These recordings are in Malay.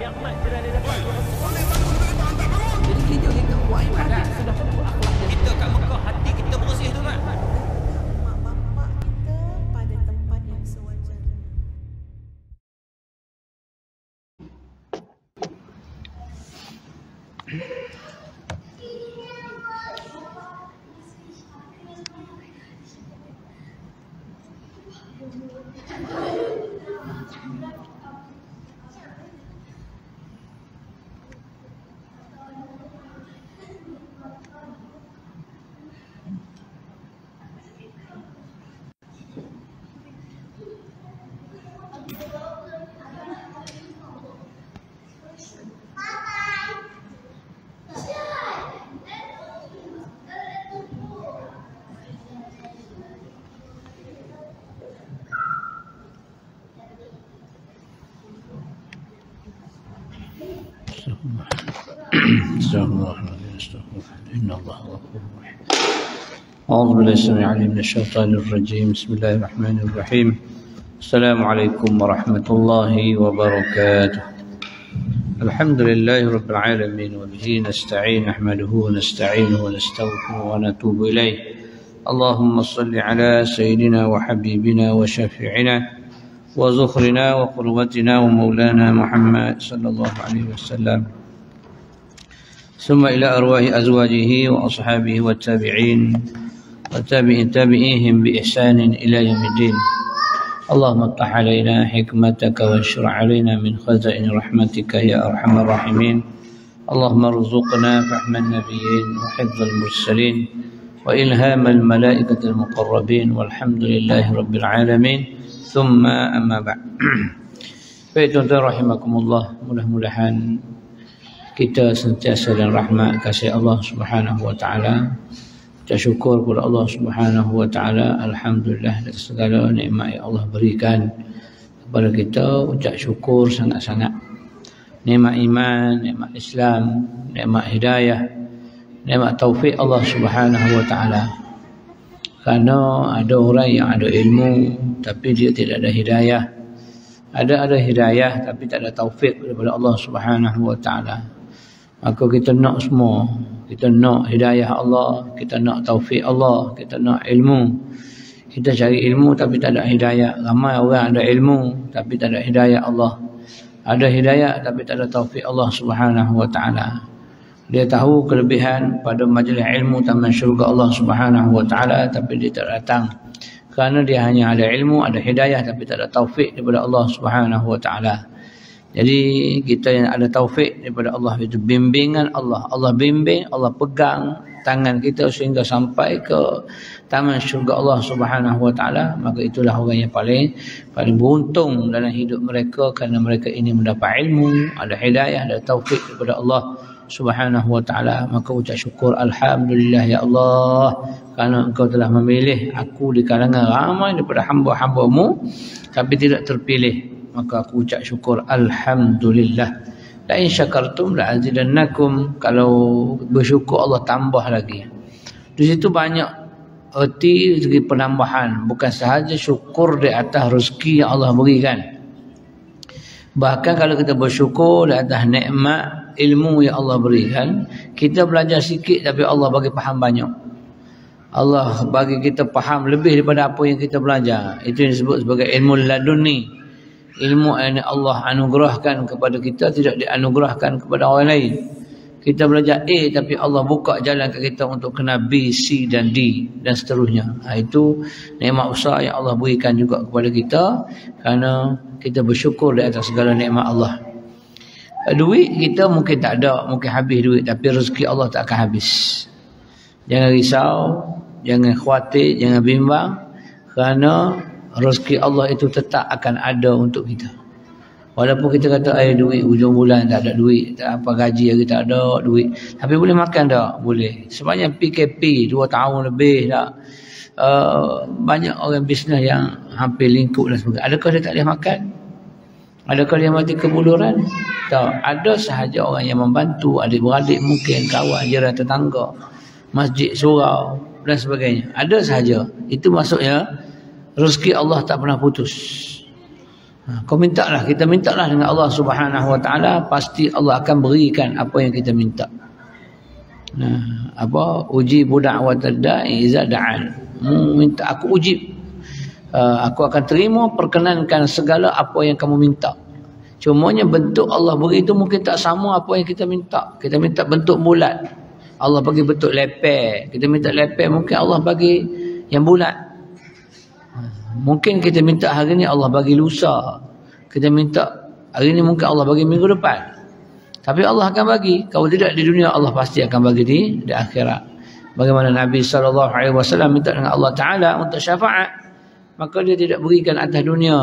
Jadi kita buat ibadat sudah tentu akhlak Kita kat Mekah hati kita bersih tu mak. Mak bapak kita pada tempat yang sewajarnya. أعوذ بالله السميع العليم من الشيطان الرجيم. بسم الله الرحمن الرحيم. السلام عليكم ورحمة الله وبركاته. الحمد لله رب العالمين وبه نستعين نحمده ونستعينه ونستغفره ونتوب إليه. اللهم صل على سيدنا وحبيبنا وشفيعنا وزخرنا وقربتنا ومولانا محمد صلى الله عليه وسلم، ثم إلى أرواح أزواجه وأصحابه والتابعين وتابعيهم بإحسان إلى يوم الدين. اللهم افتح علينا حكمتك وانشر علينا من خزائن رحمتك يا أرحم الراحمين. اللهم ارزقنا فهم النبيين وحفظ المرسلين وإلهام الملائكة المقربين والحمد لله رب العالمين. ثم أما بعد. Baik tuan-tuan rahimakumullah, mudah-mudahan kita sentiasa dan rahmat kasih Allah Subhanahu wa taala. Kita syukur kepada Allah Subhanahu wa taala, alhamdulillah atas segala nikmat yang Allah berikan kepada kita. Ucap syukur sangat-sangat. Nikmat iman, nikmat Islam, nikmat hidayah, nikmat taufik Allah Subhanahu wa taala. Karena ada orang yang ada ilmu tapi dia tidak ada hidayah. Ada hidayah tapi tak ada taufik daripada Allah Subhanahu wa taala. Maka kita nak semua. Kita nak hidayah Allah, kita nak taufik Allah, kita nak ilmu. Kita cari ilmu tapi tak ada hidayah. Ramai orang ada ilmu tapi tak ada hidayah Allah. Ada hidayah tapi tak ada taufik Allah Subhanahu wa taala. Dia tahu kelebihan pada majlis ilmu taman syurga Allah Subhanahu wa taala tapi dia tak datang. Kerana dia hanya ada ilmu, ada hidayah tapi tak ada taufik daripada Allah Subhanahu wa taala. Jadi kita yang ada taufik daripada Allah itu bimbingan Allah. Allah bimbing, Allah pegang tangan kita sehingga sampai ke taman syurga Allah Subhanahu wa taala, maka itulah orang yang paling beruntung dalam hidup mereka, kerana mereka ini mendapat ilmu, ada hidayah, ada taufik daripada Allah Subhanahu wa taala. Maka ucap syukur, alhamdulillah ya Allah, kerana Engkau telah memilih aku di kalangan ramai daripada hamba-hamba-Mu tapi tidak terpilih. Maka aku ucap syukur, alhamdulillah. La in syakartum la azidannakum. Kalau bersyukur Allah tambah lagi. Di situ banyak erti segi penambahan, bukan sahaja syukur di atas rezeki yang Allah berikan. Bahkan kalau kita bersyukur di atas nikmat ilmu yang Allah berikan, kita belajar sikit tapi Allah bagi faham banyak. Allah bagi kita faham lebih daripada apa yang kita belajar. Itu yang disebut sebagai ilmu laduni. Ilmu yang Allah anugerahkan kepada kita tidak dianugerahkan kepada orang lain. Kita belajar A tapi Allah buka jalan ke kita untuk kena B, C dan D dan seterusnya. Itu nikmat besar yang Allah berikan juga kepada kita, kerana kita bersyukur di atas segala nikmat Allah. Duit kita mungkin tak ada, mungkin habis duit, tapi rezeki Allah tak akan habis. Jangan risau, jangan khawatir, jangan bimbang, kerana rezeki Allah itu tetap akan ada untuk kita. Walaupun kita kata duit hujung bulan tak ada duit, tak apa gaji lagi tak ada duit, tapi boleh makan tak? Boleh. Sebanyak PKP 2 tahun lebih tak. Banyak orang bisnes yang hampir lingkup dan sebagainya. Adakah dia tak boleh makan? Adakah dia mati kebuluran? Tak. Ada sahaja orang yang membantu, adik-beradik mungkin, kawan, jiran, tetangga, masjid, surau dan sebagainya. Ada sahaja. Itu maksudnya rezeki Allah tak pernah putus. Kau mintalah, kita mintalah dengan Allah Subhanahu Wa Taala, pasti Allah akan berikan apa yang kita minta. Uji budak wa tadai iza da'an. Minta aku ujib. Aku akan terima, perkenankan segala apa yang kamu minta. Cumanya bentuk Allah beri itu mungkin tak sama apa yang kita minta. Kita minta bentuk bulat, Allah bagi bentuk lepek. Kita minta lepek, mungkin Allah bagi yang bulat. Mungkin kita minta hari ni Allah bagi lusa. Kita minta hari ni mungkin Allah bagi minggu depan. Tapi Allah akan bagi. Kalau tidak di dunia, Allah pasti akan bagi di akhirat. Bagaimana Nabi SAW minta dengan Allah Ta'ala untuk syafaat, maka dia tidak berikan atas dunia,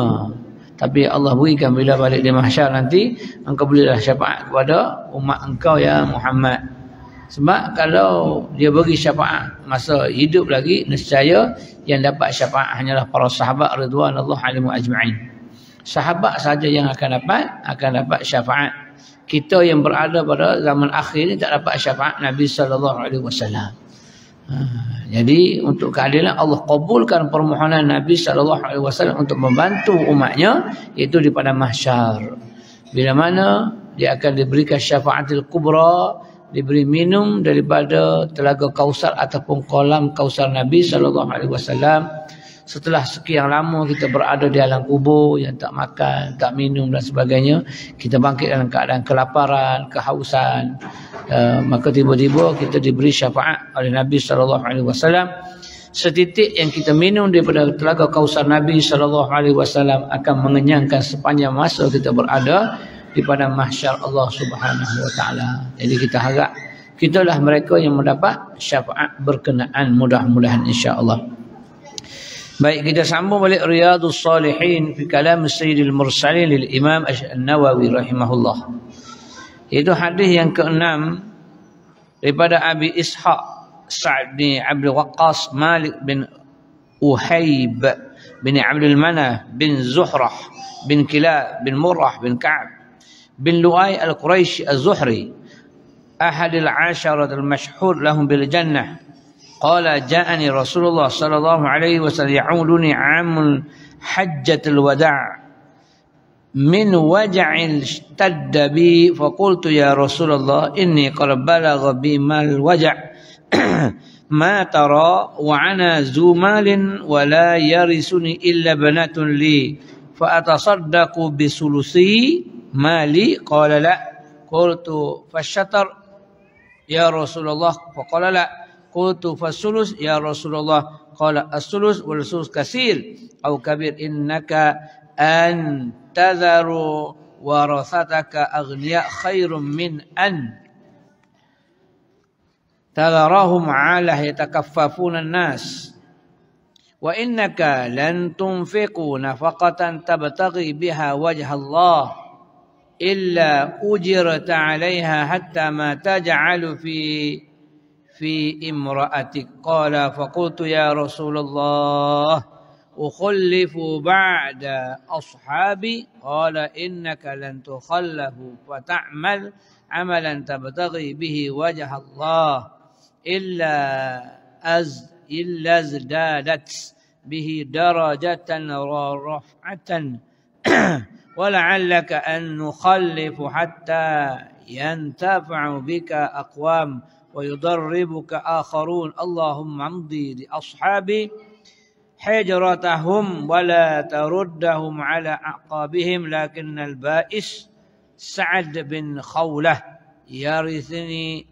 tapi Allah berikan bila balik di mahsyar nanti, engkau bolehlah syafaat kepada umat engkau ya Muhammad. Sebab kalau dia bagi syafaat masa hidup lagi, nescaya yang dapat syafaat hanyalah para sahabat ridwanullah alaihim ajma'in. Sahabat saja yang akan dapat syafaat. Kita yang berada pada zaman akhir ni tak dapat syafaat Nabi sallallahu alaihi wasallam. Jadi untuk keadilan Allah kabulkan permohonan Nabi sallallahu alaihi wasallam untuk membantu umatnya, iaitu di pada mahsyar. Bila mana dia akan diberikan syafaatul kubra, diberi minum daripada telaga Kausar ataupun kolam Kausar Nabi sallallahu alaihi wasallam. Setelah sekian lama kita berada di alam kubur yang tak makan, tak minum dan sebagainya, kita bangkit dalam keadaan kelaparan, kehausan, maka tiba-tiba kita diberi syafaat oleh Nabi sallallahu alaihi wasallam. Setitik yang kita minum daripada telaga Kausar Nabi sallallahu alaihi wasallam akan mengenyangkan sepanjang masa kita berada di pada mahsyar Allah Subhanahu wa taala. Jadi kita harap kitalah mereka yang mendapat syafaat berkenaan, mudah-mudahan insya-Allah. Baik, kita sambung balik Riyadhus Salihin fi kalam Sayyidil Mursalin lil Imam An-Nawawi rahimahullah. Itu hadis yang ke-6 daripada Abi Ishaq Sa'd bin Abdul Waqqas Malik bin Uhayb bin Abdul Manaf bin Zuhrah bin Kilab bin Murrah bin Ka'ab bin Lu'ay al-Quraishi az-Zuhri ahadil 'asharat al-mashhur lahum bil jannah. قال جاءني رسول الله صلى الله عليه وسلم يعودني عام حجة الوداع من وجع اشتد بي فقلت يا رسول الله إني قد بلغ بي ما الوجع ما ترى وأنا ذو مال ولا يرثني إلا بنات لي فأتصدق بثلثي مالي قال لا قلت فالشطر يا رسول الله فقال لا قلت فالثلث يا رسول الله قال الثلث والثلث كثير أو كبير إنك أن تذر ورثتك أغنياء خير من أن تذرهم عالة يتكففون الناس وإنك لن تنفقوا نفقة تبتغي بها وجه الله إلا أجرت عليها حتى ما تجعل في امرأتك قال فقلت يا رسول الله أخلف بعد أصحابي قال إنك لن تخلف فتعمل عملا تبتغي به وجه الله إلا ازدادت به درجة ورفعة ولعلك أن نخلف حتى ينتفع بك أقوام ويضربك آخرون اللهم امضي لأصحابي حجرتهم ولا تردهم على أعقابهم لكن البائس سعد بن خولة يرسي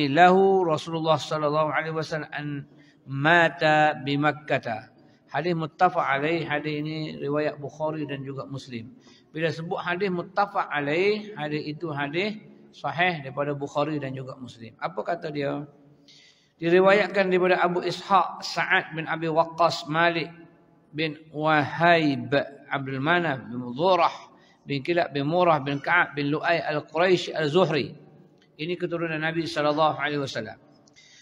له رسول الله صلى الله عليه وسلم أن مات بمكة. Hadis muttafaq alaih. Hadis ini riwayat Bukhari dan juga Muslim. Bila sebut hadis muttafaq alaih, hadis itu hadis sahih daripada Bukhari dan juga Muslim. Apa kata dia? Diriwayatkan daripada Abu Ishaq Sa'ad bin Abi Waqqas Malik bin Wahayb Abdul Manaf bin Zurah bin Kilab bin Murrah bin Ka'ab bin Lu'ay al-Quraishi al-Zuhri. Ini keturunan Nabi sallallahu alaihi wasallam.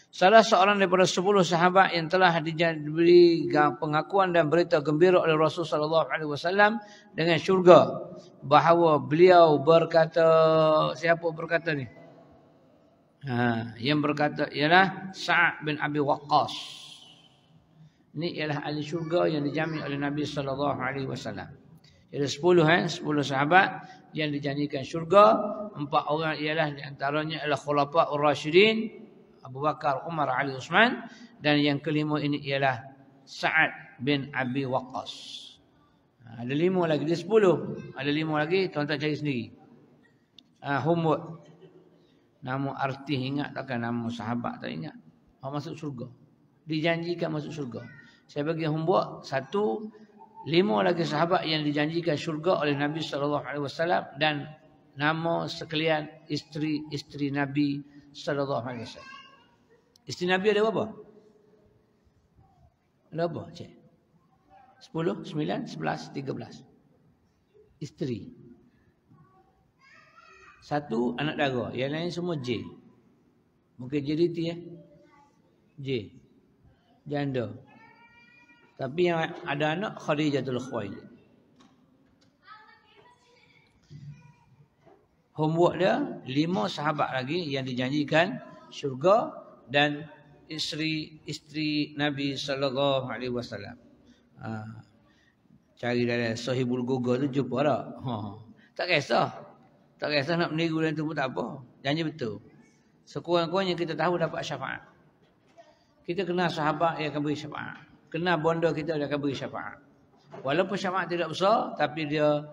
Salah seorang daripada 10 sahabat yang telah diberi pengakuan dan berita gembira oleh Rasul sallallahu alaihi wasallam dengan syurga, bahawa beliau berkata, siapa berkata ni? Yang berkata ialah Sa'ad bin Abi Waqqas. Ini ialah ahli syurga yang dijamin oleh Nabi SAW. Jadi 10 sahabat yang dijanjikan syurga. 4 orang ialah di antaranya ialah Khulafaur Rasyidin, Abu Bakar, Umar, Ali, Uthman. Dan yang kelima ini ialah Sa'ad bin Abi Waqqas. Ada 5 lagi, dia 10. Ada 5 lagi, tuan-tuan cari sendiri. Humud. Nama arti ingat takkan, nama sahabat tak ingat. Masuk syurga. Dijanjikan masuk syurga. Saya bagi homework 1, 5 lagi sahabat yang dijanjikan syurga oleh Nabi SAW dan nama sekalian isteri Nabi SAW. Isteri Nabi ada berapa? Ada berapa? Cik? 10, 9, 11, 13. Isteri. 1 anak dara, yang lain semua J. Mungkin JDT J. Janda. Tapi yang ada anak Khadijatul Khuwailid. Homework dia 5 sahabat lagi yang dijanjikan syurga dan isteri Nabi sallallahu alaihi wasallam. Cari dalam Sahihul Google tu jumpa tak? Tak kisah. Tak kisah nak meniru dan tu pun tak apa. Janji betul. Sekurang-kurangnya kita tahu dapat syafaat. Kita kenal sahabat yang akan beri syafaat. Kenal bonda kita dia akan beri syafaat. Walaupun syafaat tidak besar, tapi dia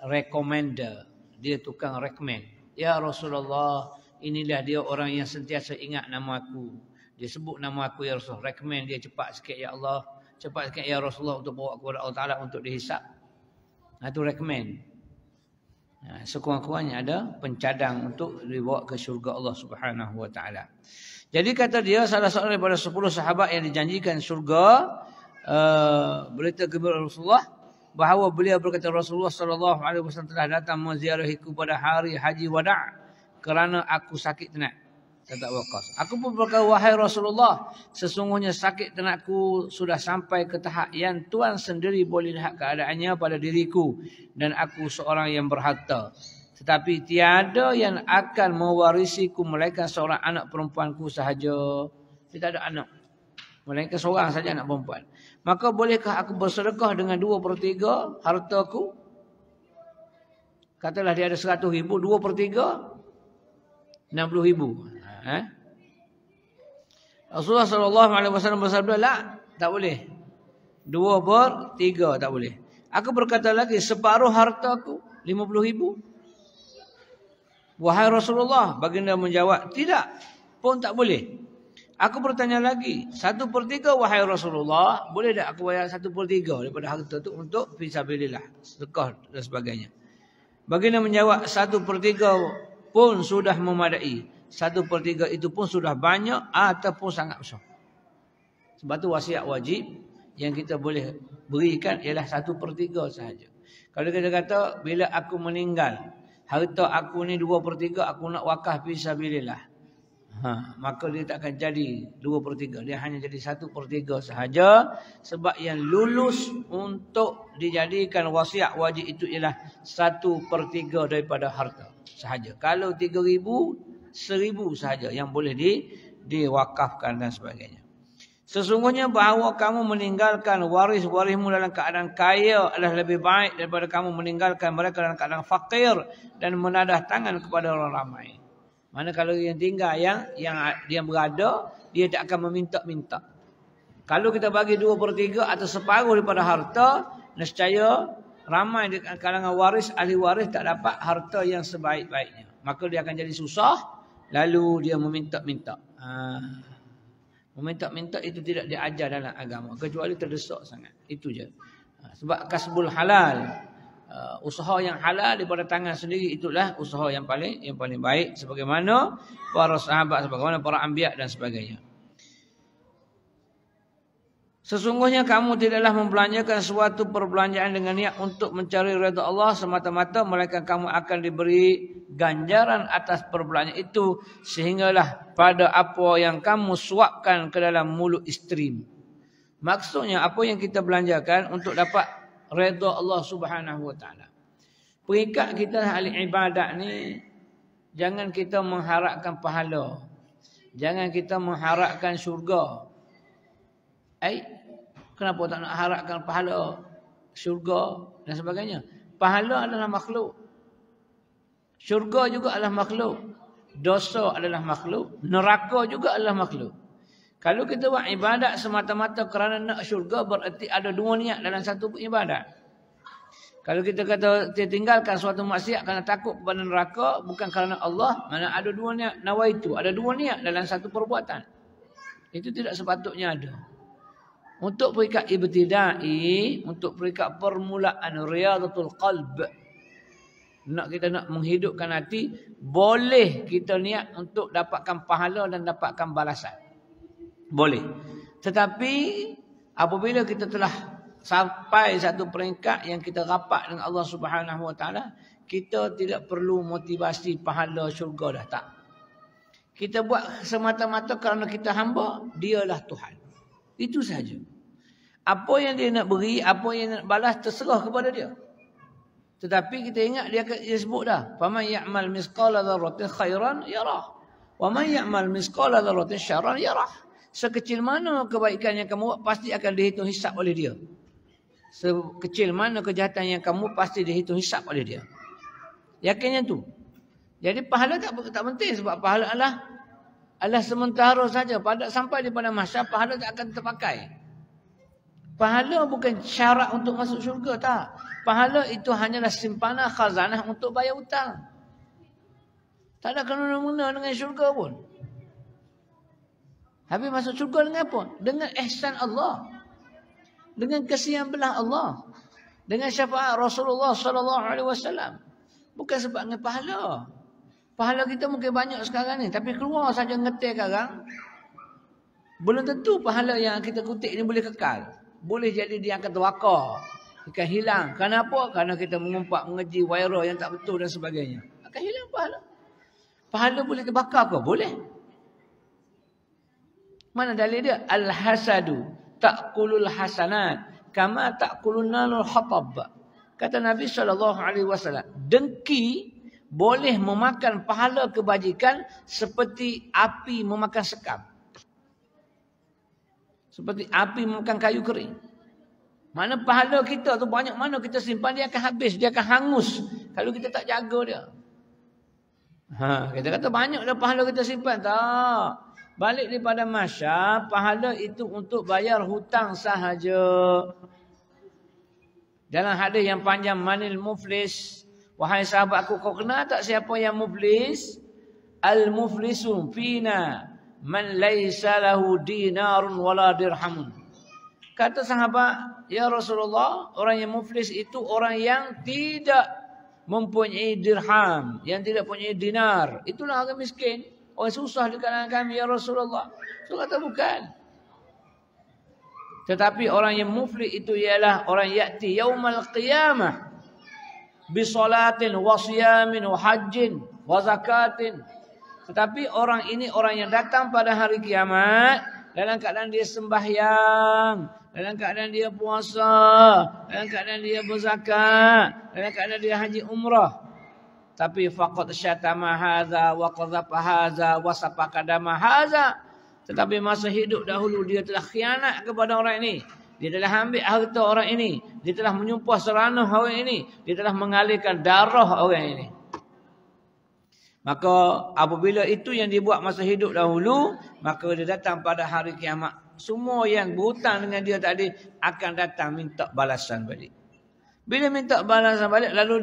recommender. Dia tukang recommend. Ya Rasulullah, inilah dia orang yang sentiasa ingat nama aku. Dia sebut nama aku ya Rasul. Recommend dia cepat sikit ya Allah. Cepat sikit ya Rasulullah untuk bawa kepada Allah Ta'ala untuk dihisap. Itu recommend. Sekurang-kurangnya ada pencadang untuk dibawa ke syurga Allah Subhanahu Wa Ta'ala. Jadi kata dia salah seorang daripada 10 sahabat yang dijanjikan syurga, berita kepada Rasulullah bahawa beliau berkata Rasulullah sallallahu alaihi wasallam telah datang menziarahiku pada hari haji wada' kerana aku sakit tenat. Kata Waqqas. Aku pun berkata, wahai Rasulullah, sesungguhnya sakit tenatku sudah sampai ke tahap yang Tuan sendiri boleh lihat keadaannya pada diriku dan aku seorang yang berharta. Tetapi tiada yang akan mewarisiku melainkan seorang anak perempuanku sahaja. Tidak ada anak. Melainkan seorang saja anak perempuan. Maka bolehkah aku bersedekah dengan 2/3 hartaku? Katalah dia ada 100,000, 2/3 60,000. Rasulullah SAW bersabda, la, tak boleh. 2/3 tak boleh. Aku berkata lagi, separuh hartaku 50,000. Wahai Rasulullah, baginda menjawab, tidak, pun tak boleh. Aku bertanya lagi, 1/3 wahai Rasulullah, boleh tak aku bayar 1/3 daripada harta tu untuk fisabilillah, sedekah dan sebagainya. Baginda menjawab, 1/3 pun sudah memadai. 1/3 itu pun sudah banyak ataupun sangat besar. Sebab tu wasiat wajib yang kita boleh berikan ialah 1/3 sahaja. Kalau kita kata bila aku meninggal, harta aku ni 2/3 aku nak wakaf fisabilillah. Maka dia tak akan jadi 2/3. Dia hanya jadi 1/3 sahaja. Sebab yang lulus untuk dijadikan wasiat wajib itu ialah 1/3 daripada harta sahaja. Kalau 3,000, 1,000 sahaja yang boleh diwakafkan dan sebagainya. Sesungguhnya bahawa kamu meninggalkan waris-warismu dalam keadaan kaya adalah lebih baik daripada kamu meninggalkan mereka dalam keadaan fakir dan menadah tangan kepada orang ramai. Mana kalau yang tinggal yang dia berada, dia tak akan meminta-minta. Kalau kita bagi 2/3 atau separuh daripada harta, nescaya ramai di kalangan waris, ahli waris tak dapat harta yang sebaik-baiknya. Maka dia akan jadi susah. Lalu dia meminta-minta. Meminta-minta itu tidak diajar dalam agama. Kecuali terdesak sangat. Itu je. Sebab kasbul halal. Usaha yang halal daripada tangan sendiri. Itulah usaha yang paling baik. Sebagaimana para sahabat. Sebagaimana para anbiya dan sebagainya. Sesungguhnya kamu tidaklah membelanjakan suatu perbelanjaan dengan niat untuk mencari redha Allah semata-mata, melainkan kamu akan diberi ganjaran atas perbelanjaan itu sehinggalah pada apa yang kamu suapkan ke dalam mulut isterimu. Maksudnya apa yang kita belanjakan untuk dapat redha Allah Subhanahu Wa Taala. Peringkat kita ahli ibadat ni, jangan kita mengharapkan pahala, jangan kita mengharapkan syurga. Kenapa tak nak harapkan pahala syurga dan sebagainya? Pahala adalah makhluk. Syurga juga adalah makhluk. Dosa adalah makhluk. Neraka juga adalah makhluk. Kalau kita buat ibadat semata-mata kerana nak syurga, berarti ada dua niat dalam satu ibadat. Kalau kita kata tinggalkan suatu maksiat kerana takut kepada neraka, bukan kerana Allah, mana ada dua niat. Nawaitu, ada dua niat dalam satu perbuatan. Itu tidak sepatutnya ada. Untuk peringkat ibtidai, untuk peringkat permulaan riyadatul qalb, kita nak menghidupkan hati, boleh kita niat untuk dapatkan pahala dan dapatkan balasan. Boleh. Tetapi apabila kita telah sampai satu peringkat yang kita rapat dengan Allah Subhanahu Wa Taala, kita tidak perlu motivasi pahala syurga dah, tak. Kita buat semata-mata kerana kita hamba, dialah Tuhan. Itu saja. Apa yang dia nak beri, apa yang nak balas, terserah kepada dia. Tetapi kita ingat dia sebut dah, faman ya'mal misqala dzarratin khairan yarah, wa man ya'mal misqala dzarratin syarran yarah. Sekecil mana kebaikan yang kamu buat, pasti akan dihitung hisap oleh dia. Sekecil mana kejahatan yang kamu, pasti dihitung hisap oleh dia. Yakinnya tu. Jadi pahala tak penting, sebab pahala adalah sementara saja. Sampai di pada masa pahala tak akan terpakai. Pahala bukan syarat untuk masuk syurga, tak. Pahala itu hanyalah simpanan khazanah untuk bayar hutang. Tak ada kena-mengena dengan syurga pun. Habis masuk syurga dengan apa? Dengan ihsan Allah. Dengan kasihan belah Allah. Dengan syafaat Rasulullah SAW. Bukan sebab dengan pahala. Pahala kita mungkin banyak sekarang ni, tapi keluar saja ngetik sekarang, belum tentu pahala yang kita kutip ni boleh kekal. Boleh jadi dia akan terwakar, akan hilang. Kenapa? Kerana kita mengumpat, mengeji viral yang tak betul dan sebagainya. Akan hilang pahala. Pahala boleh terbakar ke? Boleh. Mana dalil dia? Al-hasadu ta'kulul hasanat kama ta'kulun narul hatab. Kata Nabi SAW, dengki boleh memakan pahala kebajikan seperti api memakan sekam. Seperti api memakan kayu kering. Mana pahala kita tu banyak mana kita simpan, dia akan habis, dia akan hangus kalau kita tak jaga dia. Kita kata banyak dah pahala kita simpan. Tak. Balik daripada masa, pahala itu untuk bayar hutang sahaja. Dalam hadis yang panjang, manil muflis. Wahai sahabatku, kau kenal tak siapa yang muflis? Al-muflisu fina man laysa lahu dinarun wala dirhamun. Kata sahabat, ya Rasulullah, orang yang muflis itu orang yang tidak mempunyai dirham, yang tidak mempunyai dinar. Itulah orang miskin, orang susah di kalangan kami, ya Rasulullah. So kata bukan. Tetapi orang yang muflis itu ialah orang ya'ti yaumal qiyamah bisolatin wa siyamin wa hajjin wa zakatin. Tetapi orang ini orang yang datang pada hari kiamat dalam keadaan dia sembahyang, dalam keadaan dia puasa, dalam keadaan dia berzakat, dalam keadaan dia haji umrah. Tapi faqad syatama hadza wa qadhafa hadza wa safaka dama hadza. Tetapi masa hidup dahulu dia telah khianat kepada orang ini. Dia telah ambil harta orang ini. Dia telah menyumpah seranah orang ini. Dia telah mengalirkan darah orang ini. Maka apabila itu yang dibuat masa hidup dahulu, maka dia datang pada hari kiamat. Semua yang berhutang dengan dia tadi akan datang minta balasan balik. Bila minta balasan balik, lalu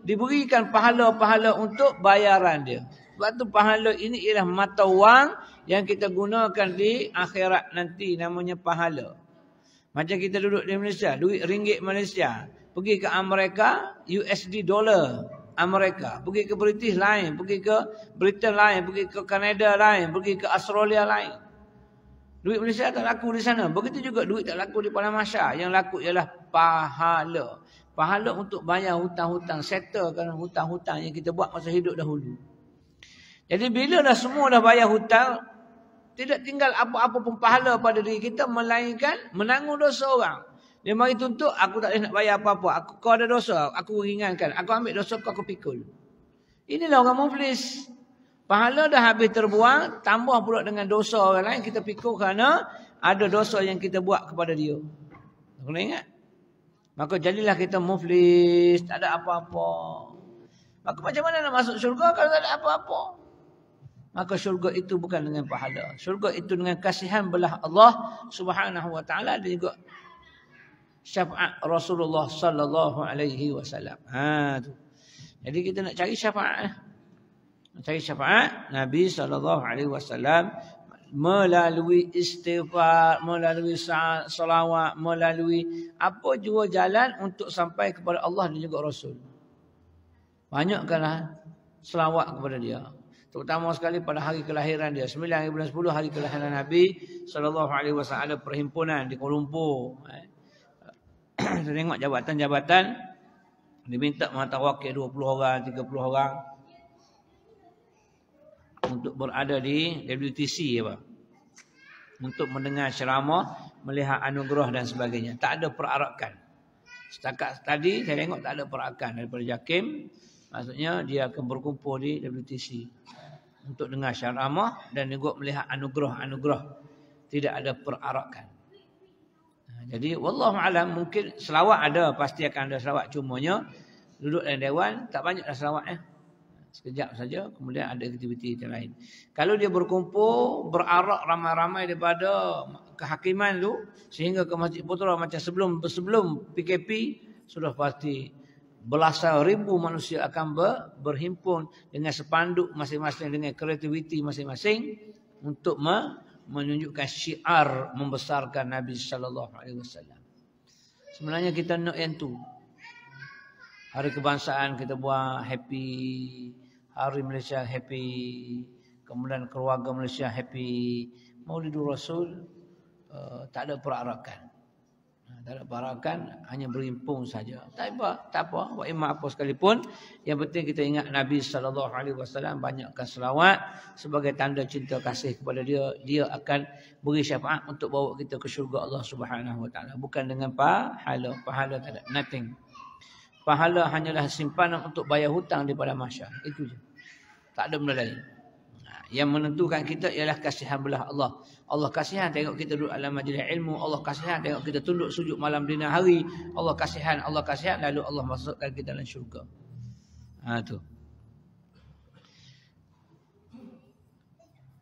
diberikan pahala-pahala untuk bayaran dia. Sebab tu pahala ini ialah mata wang yang kita gunakan di akhirat nanti, namanya pahala. Macam kita duduk di Malaysia, duit ringgit Malaysia. Pergi ke Amerika, USD dolar Amerika. Pergi ke British lain, pergi ke Britain lain, pergi ke Kanada lain, pergi ke Australia lain. Duit Malaysia tak laku di sana. Begitu juga duit tak laku di Padang Mahsyar. Yang laku ialah pahala. Pahala untuk bayar hutang-hutang, settlekan hutang-hutang yang kita buat masa hidup dahulu. Jadi bila dah semua dah bayar hutang, tidak tinggal apa-apa pun pahala pada diri kita, melainkan menanggung dosa orang. Dia mari tuntut, aku tak boleh nak bayar apa-apa. Kau ada dosa, aku ringankan. Aku ambil dosa kau, aku pikul. Inilah orang muflis. Pahala dah habis terbuang, tambah pula dengan dosa orang lain, kita pikul kerana ada dosa yang kita buat kepada dia. Kena ingat. Maka jadilah kita muflis, tak ada apa-apa. Maka macam mana nak masuk syurga kalau tak ada apa-apa? Maka syurga itu bukan dengan pahala. Syurga itu dengan kasihan belah Allah Subhanahu wa taala dan juga syafaat Rasulullah sallallahu alaihi wasallam. Tu. Jadi kita nak cari syafaat. Nak cari syafaat Nabi sallallahu alaihi wasallam melalui istighfar, melalui salawat, melalui apa jua jalan untuk sampai kepada Allah dan juga Rasul. Banyakkanlah selawat kepada dia. Terutama sekali pada hari kelahiran dia. 9 bulan 10 hari kelahiran Nabi sallallahu alaihi wasallam ada perhimpunan di Kuala Lumpur. Saya tengok jabatan-jabatan diminta menghatawakil 20 orang, 30 orang untuk berada di WTC apa? Untuk mendengar ceramah, melihat anugerah dan sebagainya. Tak ada perarakan. Setakat tadi saya tengok tak ada perarakan daripada JAKIM. Maksudnya dia akan berkumpul di WTC untuk dengar ceramah dan juga melihat anugerah-anugerah. Tidak ada perarakan. Jadi wallahu alam, mungkin selawat ada, pasti akan ada selawat, cumanya duduk dalam dewan tak banyaklah selawat sekejap saja, kemudian ada aktiviti yang lain. Kalau dia berkumpul, berarak ramai-ramai daripada kehakiman tu sehingga ke Masjid Putra macam sebelum PKP, sudah pasti belasan ribu manusia akan berhimpun dengan sepanduk masing-masing, dengan kreativiti masing-masing untuk menunjukkan syiar membesarkan Nabi sallallahu alaihi wasallam. Sebenarnya kita nak yang tu. Hari kebangsaan kita buat happy, Hari Malaysia happy, kemudian keluarga Malaysia happy. Maulidul Rasul tak ada perarakan. Tak ada perarakan, hanya berhimpun saja. Tak apa, buat imam apa sekalipun. Yang penting kita ingat Nabi sallallahu alaihi wasallam, banyakkan selawat sebagai tanda cinta kasih kepada dia. Dia akan beri syafaat untuk bawa kita ke syurga Allah Subhanahu wa taala. Bukan dengan pahala. Pahala tak ada, nothing. Pahala hanyalah simpanan untuk bayar hutang daripada masyarakat. Itu je. Tak ada benda lain. Yang menentukan kita ialah kasihan belah Allah. Allah kasihan tengok kita duduk dalam majlis ilmu. Allah kasihan tengok kita tunduk sujud malam dina hari. Allah kasihan. Lalu Allah masukkan kita dalam syurga. Tu.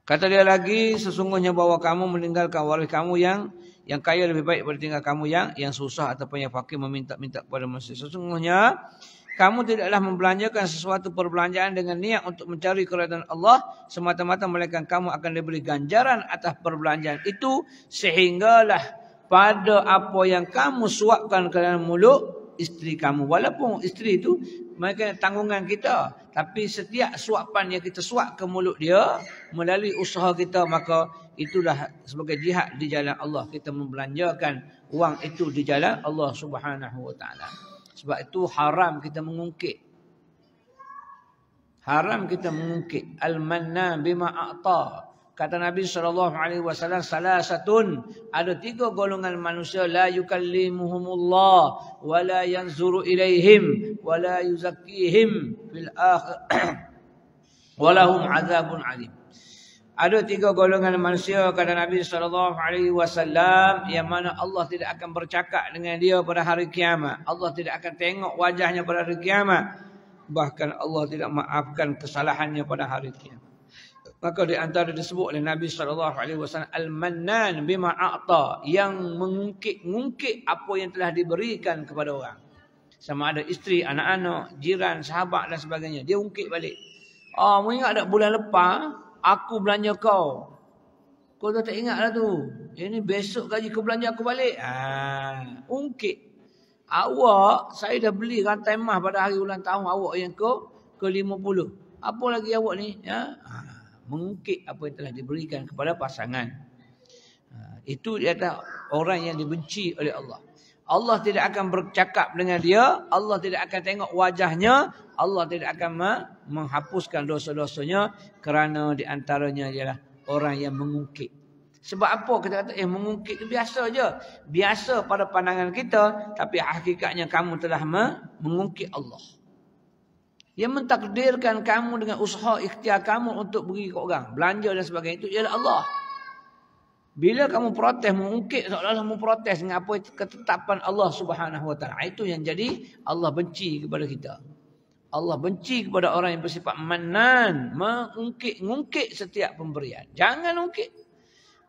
Kata dia lagi, sesungguhnya bahawa kamu meninggalkan waris kamu yang kaya lebih baik daripada tinggal kamu yang susah ataupun yang fakir meminta-minta kepada manusia. Sesungguhnya kamu tidaklah membelanjakan sesuatu perbelanjaan dengan niat untuk mencari keridhaan Allah semata-mata, melainkan kamu akan diberi ganjaran atas perbelanjaan itu, sehinggalah pada apa yang kamu suapkan ke dalam mulut isteri kamu. Walaupun isteri itu mereka tanggungan kita, tapi setiap suapan yang kita suap ke mulut dia melalui usaha kita, maka itulah sebagai jihad di jalan Allah. Kita membelanjakan wang itu di jalan Allah Subhanahu wa taala. Sebab itu haram kita mengungkit. Haram kita mengungkit. Al-mannan bima a'ta. Kata Nabi SAW, salasatun. Ada 3 golongan manusia. La yukallimuhumullah. Wa la yanzuru ilaihim. Wa la yuzakkihim fil akhir. Walahum azabun alim. Ada 3 golongan manusia, kata Nabi SAW, yang mana Allah tidak akan bercakap dengan dia pada hari kiamat. Allah tidak akan tengok wajahnya pada hari kiamat. Bahkan Allah tidak maafkan kesalahannya pada hari kiamat. Maka di antara disebut oleh Nabi SAW, Al-Mannan bima a'ta, yang mengungkit apa yang telah diberikan kepada orang. Sama ada isteri, anak-anak, jiran, sahabat dan sebagainya. Dia ungkit balik. Mu ingat tak bulan lepas aku belanja kau. Kau dah tak ingat lah tu. Ini besok gaji kau belanja aku balik. Ungkit. Awak, saya dah beli rantai emas pada hari ulang tahun awak yang ke-50. Apa lagi awak ni? Mengungkit apa yang telah diberikan kepada pasangan. Itu dia kata orang yang dibenci oleh Allah. Allah tidak akan bercakap dengan dia. Allah tidak akan tengok wajahnya. Allah tidak akan menghapuskan dosa-dosanya, kerana di antaranya ialah orang yang mengungkit. Sebab apa kita kata mengungkit itu biasa je. Biasa pada pandangan kita, tapi hakikatnya kamu telah mengungkit Allah. Yang mentakdirkan kamu dengan usaha ikhtiar kamu untuk beri ke orang, belanja dan sebagainya, itu ialah Allah. Bila kamu protes, mengungkit seolah-olah memprotes dengan apa ketetapan Allah Subhanahu Wa Taala, itu yang jadi Allah benci kepada kita. Allah benci kepada orang yang bersifat manan, mengungkit setiap pemberian. Jangan ungkit.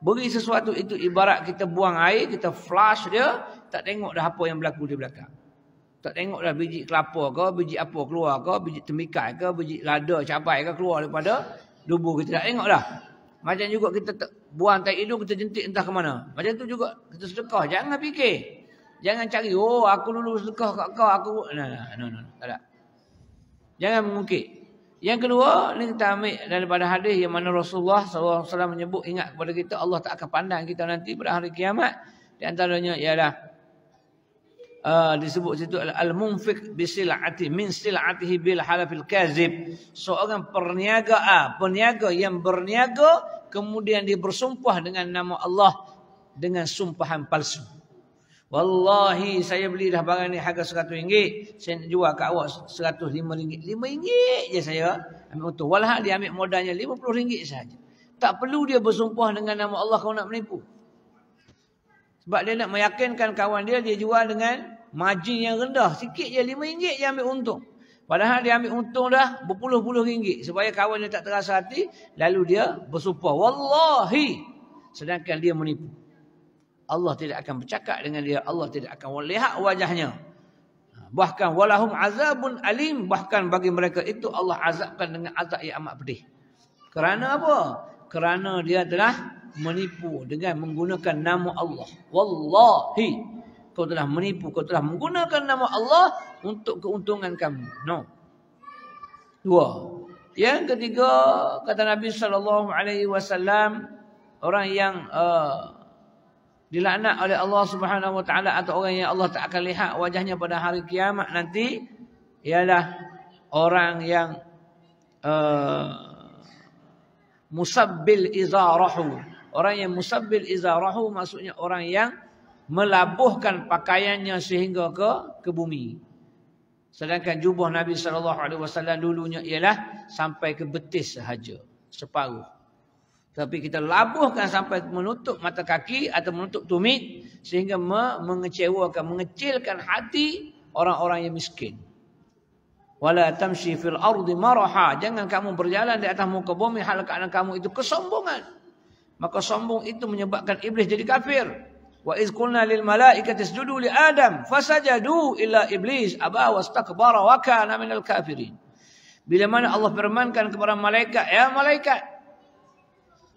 Beri sesuatu itu ibarat kita buang air, kita flush dia, tak tengok dah apa yang berlaku di belakang. Tak tengok dah biji kelapa ke, biji apa keluar ke, biji temikai ke, biji lada, cabai ke keluar daripada tubuh kita. Tak tengok dah. Macam juga kita buang tai hidung, kita jentik entah ke mana. Macam tu juga kita sedekah. Jangan fikir. Jangan cari, oh aku dulu sedekah kat kau, aku... No. Tak ada. Jangan mengungkit. Yang kedua, ni kita ambil daripada hadis yang mana Rasulullah SAW menyebut, ingat kepada kita, Allah tak akan pandang kita nanti pada hari kiamat. Di antaranya ialah disebut situ al-munfiq bisil'ati min sil'atihi bil halafil kazib. Seorang peniaga yang berniaga kemudian dia bersumpah dengan nama Allah dengan sumpahan palsu. Wallahi saya beli dah barang ni harga RM100, saya nak jual kat awak RM105. RM5 je saya ambil untung. Walhal dia ambil modalnya RM50 saja. Tak perlu dia bersumpah dengan nama Allah kalau nak menipu. Sebab dia nak meyakinkan kawan dia jual dengan margin yang rendah. Sikit je RM5 je ambil untung. Padahal dia ambil untung dah berpuluh-puluh ringgit. Supaya kawan dia tak terasa hati. Lalu dia bersumpah. Wallahi. Sedangkan dia menipu. Allah tidak akan bercakap dengan dia. Allah tidak akan lihat wajahnya. Bahkan walahum azabun alim. Bahkan bagi mereka itu Allah azabkan dengan azab yang amat pedih. Kerana apa? Kerana dia telah menipu dengan menggunakan nama Allah. Wallahi. Kau telah menipu, kau telah menggunakan nama Allah untuk keuntungan kamu. No. Dua. Yang ketiga, kata Nabi SAW, orang yang dilaknat oleh Allah Subhanahu Wa Taala atau orang yang Allah tak akan lihat wajahnya pada hari kiamat nanti ialah orang yang musabbil izarahu. Orang yang musabbil izarahu maksudnya orang yang melabuhkan pakaiannya sehingga ke bumi. Sedangkan jubah Nabi SAW dulunya ialah sampai ke betis sahaja, separuh. Tapi kita labuhkan sampai menutup mata kaki atau menutup tumit sehingga mengecewakan, mengecilkan hati orang-orang yang miskin. Wala tamshi fil ardi maraha. Jangan kamu berjalan di atas muka bumi hal keadaan kamu itu kesombongan. Maka sombong itu menyebabkan iblis jadi kafir. Wa iz qulna lil malaikati isjudu li Adam fasajadu illa iblis aba wastakbara wa kana minal kafirin. Bila mana Allah firmankan kepada malaikat, ya malaikat,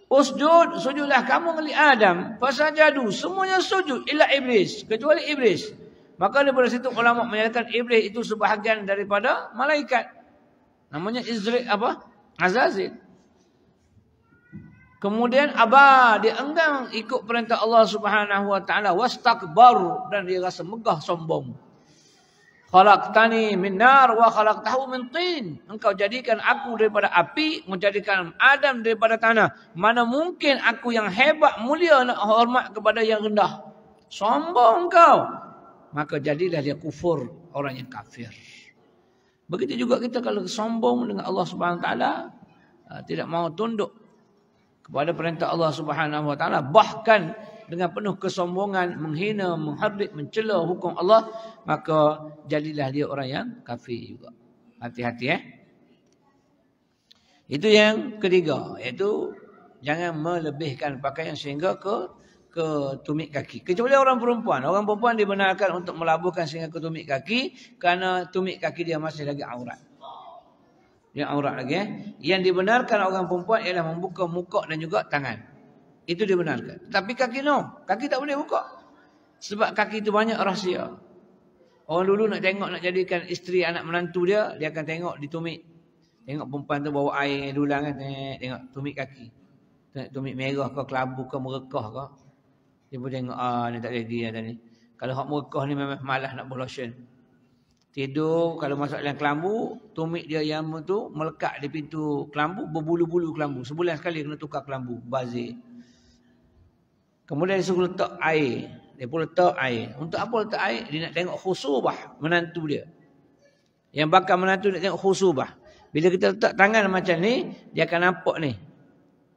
usjud, sujudlah kamu li Adam, fasajadu, semuanya sujud illa iblis, kecuali iblis. Maka daripada situ ulama menyatakan iblis itu sebahagian daripada malaikat. Namanya Azazil. Kemudian dia enggan ikut perintah Allah Subhanahu Wa Taala, wastakbar, dan dia rasa megah sombong. Khalaqtani min nar wa khalaqtahu min tin. Engkau jadikan aku daripada api, menjadikan Adam daripada tanah. Mana mungkin aku yang hebat mulia nak hormat kepada yang rendah. Sombong kau. Maka jadilah dia kufur, orang yang kafir. Begitu juga kita kalau sombong dengan Allah Subhanahu Wa Taala, tidak mau tunduk kepada perintah Allah Subhanahu Wa Taala, bahkan dengan penuh kesombongan menghina, menghardik, mencela hukum Allah, maka jadilah dia orang yang kafir juga. Hati-hati Itu yang ketiga, iaitu jangan melebihkan pakaian sehingga ke tumit kaki. Kecuali orang perempuan. Orang perempuan dibenarkan untuk melabuhkan sehingga ke tumit kaki kerana tumit kaki dia masih lagi aurat. Yang aurat lagi Yang dibenarkan orang perempuan ialah membuka muka dan juga tangan. Itu dibenarkan. Tapi kaki kaki tak boleh buka. Sebab kaki itu banyak rahsia. Orang dulu nak tengok, nak jadikan isteri anak menantu dia akan tengok di tumit. Tengok perempuan tu bawa air dulang kan, tengok tumit kaki. Tengok tumit merah ke, kelabu ke, merekah ke. Dia pun tengok, ni tak ready tadi. Kalau hak merekah ni memang malas nak berlotion. Tidur, kalau masuk dalam kelambu, tumit dia yang tu melekat di pintu kelambu, berbulu-bulu kelambu. Sebulan sekali kena tukar kelambu, bazir. Kemudian dia suruh letak air. Dia pun letak air. Untuk apa letak air? Dia nak tengok khusubah menantu dia. Yang bakal menantu nak tengok khusubah. Bila kita letak tangan macam ni, dia akan nampak ni.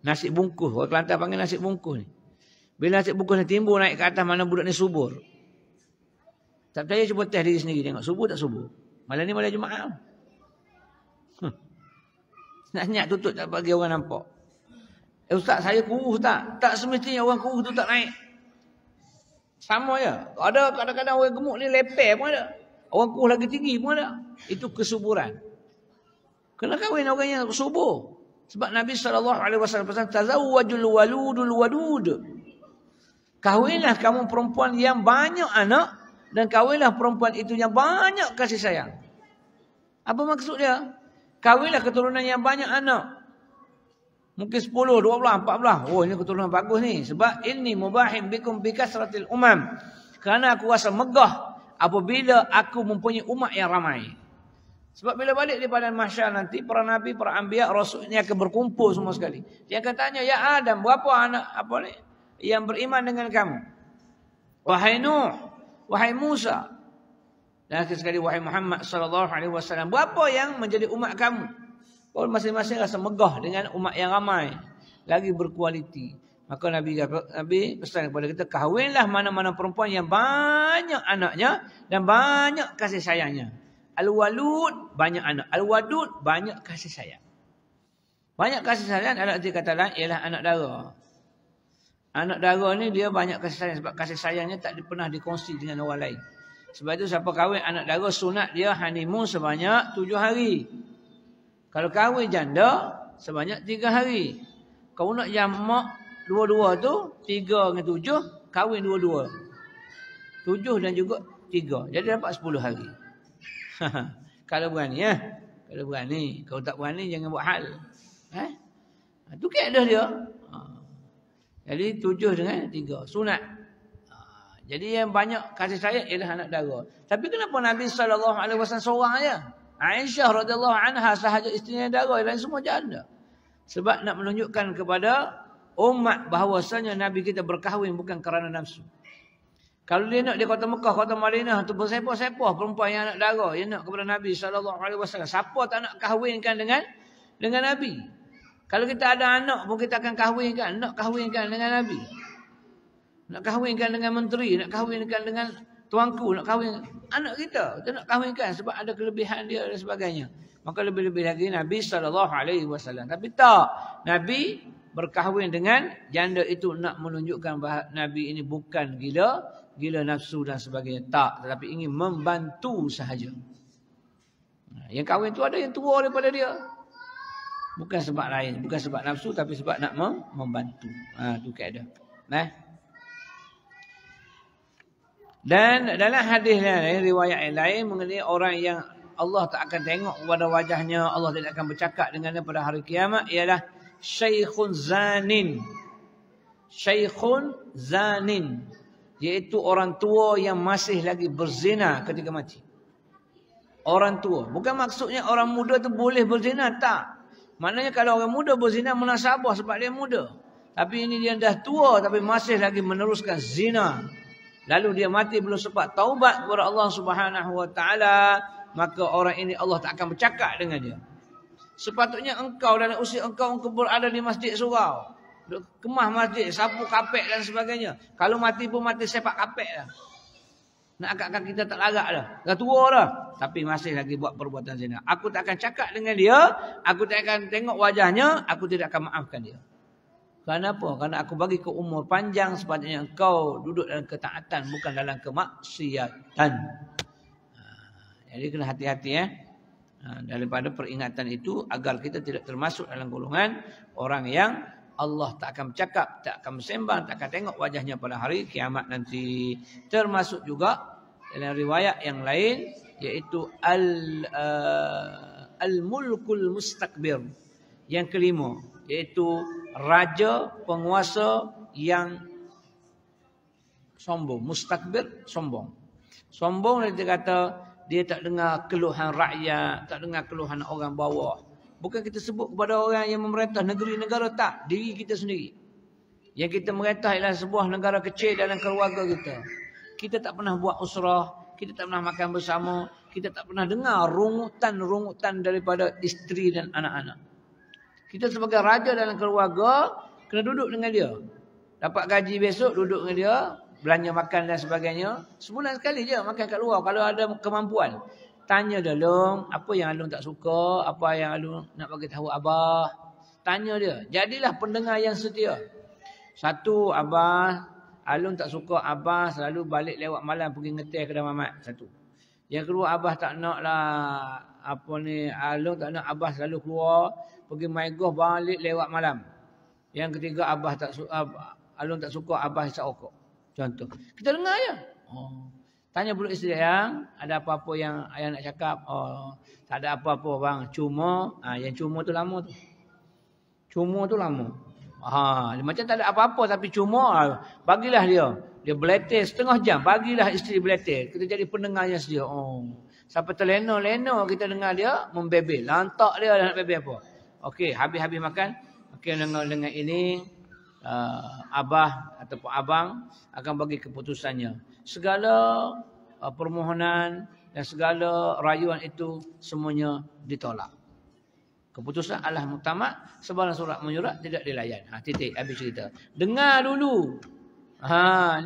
Nasi bungkus. Orang Kelantan panggil nasi bungkus ni. Bila nasib buku ni timbul naik ke atas mana budak ni subur. Tak percaya cuba test diri sendiri tengok subur tak subur. Malam ni malam Jumaat. Nak tutup tak bagi orang nampak. Ustaz saya kurus tak? Tak semestinya orang kurus tu tak naik. Sama je. Ada kadang-kadang orang gemuk ni leper pun ada. Orang kurus lagi tinggi pun ada. Itu kesuburan. Kena kahwin orang yang subur. Sebab Nabi SAW pesan tazawwajul waludul wadud. Kahwinlah kamu perempuan yang banyak anak dan kahwinlah perempuan itu yang banyak kasih sayang. Apa maksud dia? Kahwinlah keturunan yang banyak anak. Mungkin 10, 12, 14. Oh, ini keturunan bagus ni. Sebab ini mubahim bikum bikasratil umam. Kerana aku rasa megah apabila aku mempunyai umat yang ramai. Sebab bila balik di padang mahsyar nanti, para nabi, para anbiya, rasul ini akan berkumpul semua sekali. Dia akan tanya, ya Adam, berapa anak apa ni yang beriman dengan kamu? Wahai Nuh, wahai Musa. Dan akhir sekali, wahai Muhammad SAW. Berapa yang menjadi umat kamu? Kalau masing-masing rasa megah dengan umat yang ramai. Lagi berkualiti. Maka Nabi pesan kepada kita, kahwinlah mana-mana perempuan yang banyak anaknya dan banyak kasih sayangnya. Al-walud, banyak anak. Al-wadud, banyak kasih sayang. Banyak kasih sayang adalah arti kata lain ialah anak dara. Anak dara ni dia banyak kasih sayang sebab kasih sayangnya tak pernah dikongsi dengan orang lain. Sebab itu siapa kahwin anak dara sunat dia honeymoon sebanyak 7 hari. Kalau kahwin janda sebanyak 3 hari. Kau nak jamak dua-dua tu 3 dengan 7 kahwin dua-dua. 7 dan juga 3. Jadi dapat 10 hari. Kalau berani ya. Kalau berani. Kalau tak berani jangan buat hal. Itu kaedah dia. Jadi 7 dengan 3. Sunat. Jadi yang banyak kasih sayang ialah anak dara. Tapi kenapa Nabi SAW seorang aja? Aisyah radhiyallahu anha sahaja isterinya dara, lain semua janda. Sebab nak menunjukkan kepada umat bahawasanya Nabi kita berkahwin bukan kerana nafsu. Kalau dia nak di kota Mekah, kota Madinah tu bersepah-sepah perempuan yang anak dara, yang nak kepada Nabi SAW. Siapa tak nak kahwinkan dengan Nabi? Kalau kita ada anak pun kita akan kahwinkan, nak kahwinkan dengan Nabi. Nak kahwinkan dengan menteri, nak kahwinkan dengan tuanku, nak kahwin anak kita. Kita nak kahwinkan sebab ada kelebihan dia dan sebagainya. Maka lebih-lebih lagi Nabi SAW. Tapi tak. Nabi berkahwin dengan janda itu nak menunjukkan bahawa Nabi ini bukan gila nafsu dan sebagainya. Tak. Tetapi ingin membantu sahaja. Yang kahwin tu ada yang tua daripada dia. Bukan sebab lain. Bukan sebab nafsu tapi sebab nak membantu. Itu kaedah. Dan dalam hadis lain, riwayat yang lain mengenai orang yang Allah tak akan tengok kepada wajahnya, Allah tidak akan bercakap dengannya pada hari kiamat ialah syaikhun zanin. Syaikhun zanin, iaitu orang tua yang masih lagi berzina ketika mati. Orang tua. Bukan maksudnya orang muda tu boleh berzina, tak. Maknanya kalau orang muda berzina munasabah sebab dia muda. Tapi ini dia dah tua tapi masih lagi meneruskan zina. Lalu dia mati belum sempat taubat kepada Allah Subhanahu Wa Taala, maka orang ini Allah tak akan bercakap dengan dia. Sepatutnya engkau dalam usia engkau berada di masjid surau, kemah masjid, sapu kapek dan sebagainya. Kalau mati pun mati sepak kapek dah. Nak agak-agak kita tak larat dah. Dah tua dah. Tapi masih lagi buat perbuatan zina. Aku tak akan cakap dengan dia, aku tak akan tengok wajahnya, aku tidak akan maafkan dia. Kenapa? Karena aku bagi kau umur panjang sepatutnya engkau duduk dalam ketaatan bukan dalam kemaksiatan. Jadi kena hati-hati daripada peringatan itu agar kita tidak termasuk dalam golongan orang yang Allah tak akan bercakap, tak akan bersembang, tak akan tengok wajahnya pada hari kiamat nanti. Termasuk juga dalam riwayat yang lain iaitu al-mulkul mustakbir. Yang kelima iaitu raja penguasa yang sombong. Mustakbir, sombong. Sombong dia kata dia tak dengar keluhan rakyat, tak dengar keluhan orang bawah. Bukan kita sebut kepada orang yang memerintah negeri negara, tak. Diri kita sendiri. Yang kita merintah ialah sebuah negara kecil dalam keluarga kita. Kita tak pernah buat usrah, kita tak pernah makan bersama, kita tak pernah dengar rungutan-rungutan daripada isteri dan anak-anak. Kita sebagai raja dalam keluarga kena duduk dengan dia. Dapat gaji besok duduk dengan dia, belanja makan dan sebagainya. Sebulan sekali je makan kat luar kalau ada kemampuan. Tanya dia, Long, apa yang Alung tak suka, apa yang Alung nak bagi tahu Abah. Tanya dia. Jadilah pendengar yang setia. Satu, Abah, Alung tak suka Abah selalu balik lewat malam pergi ngeteh kedai mamat. Satu. Yang kedua, Abah tak nak lah Alung tak nak Abah selalu keluar pergi maigah balik lewat malam. Yang ketiga, Alung tak suka Abah hisap rokok. Contoh. Kita dengar je. Tanya pula isteri yang ada apa-apa yang ayah nak cakap. Tak ada apa-apa bang. Cuma, yang cuma tu lama tu. Cuma tu lama. Macam tak ada apa-apa tapi cuma bagilah dia. Dia beletir setengah jam. Bagilah isteri beletir. Kita jadi pendengar yang sedia. Sampai terlena-lena kita dengar dia membebel. Lantak dia nak bebel apa. Okey, habis-habis makan. Okey, dengan ini Abah ataupun Abang akan bagi keputusannya. Segala permohonan dan segala rayuan itu semuanya ditolak. Keputusan Allah muktamad, sebarang surat menyurat tidak dilayan. Titik, habis cerita. Dengar dulu.